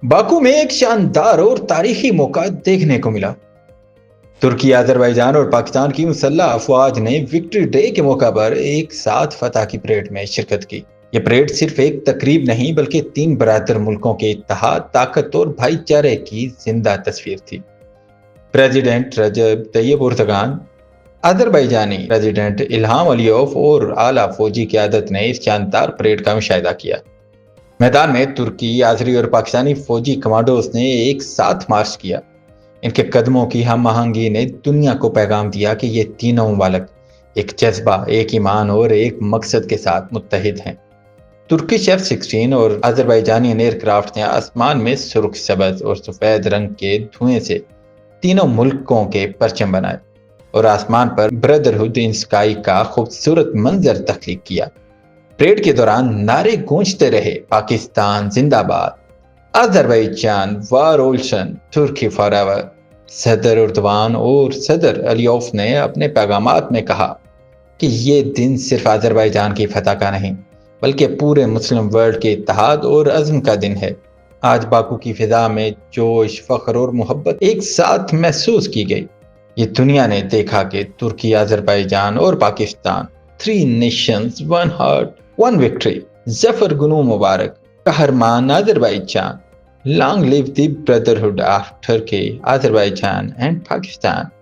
Baku में एक शानदार और तारीखी मौका देखने को मिला। तुर्की, अजरबैजान और पाकिस्तान की मुसल्लह अफवाज ने विक्ट्री डे के मौका पर एक साथ फतह की परेड में शिरकत की। ये परेड सिर्फ एक तकरीब नहीं बल्कि तीन बरादर मुल्कों के इत्तेहाद, ताकत और भाईचारे की जिंदा तस्वीर थी। President Rajab Tayyip Erdogan, Azerbaijani president Ilham Aliyev और आला फौजी क़यादत ने इस शानदार परेड का मुशाहिदा किया। मैदान में तुर्की, आजरी और पाकिस्तानी फौजी कमांडोज ने एक साथ मार्च किया। इनके कदमों की हम आहंगी ने दुनिया को पैगाम दिया कि ये तीनों मुमालिक एक जज्बा, एक ईमान और एक मकसद के साथ मुत्तहिद हैं। तुर्किश F-16 और अजरबैजानी एयरक्राफ्ट ने आसमान में सुर्ख, सब्ज और सफेद रंग के धुएं से तीनों मुल्कों के परचम बनाए और आसमान पर ब्रदरहुड इन स्काई का खूबसूरत मंजर तख्लीक किया। परेड के दौरान नारे गूंजते रहे, पाकिस्तान जिंदाबाद, अजरबैजान वार ओल्शन, तुर्की फॉरएवर। सदर एर्दोगान और सदर अलीयेव ने अपने पैगामात में कहा कि ये दिन सिर्फ अजरबैजान की फतह का नहीं बल्कि पूरे मुस्लिम वर्ल्ड के इत्तेहाद और अज़्म का दिन है। आज बाकू की फिजा में जोश, फख्र और मोहब्बत एक साथ महसूस की गई। ये दुनिया ने देखा कि तुर्की, अजरबैजान और Pakistan, three nations one heart one victory. जफर गुनू मुबारक, कहरमान Azerbaijan. Long live the brotherhood of Turkey, Azerbaijan and Pakistan.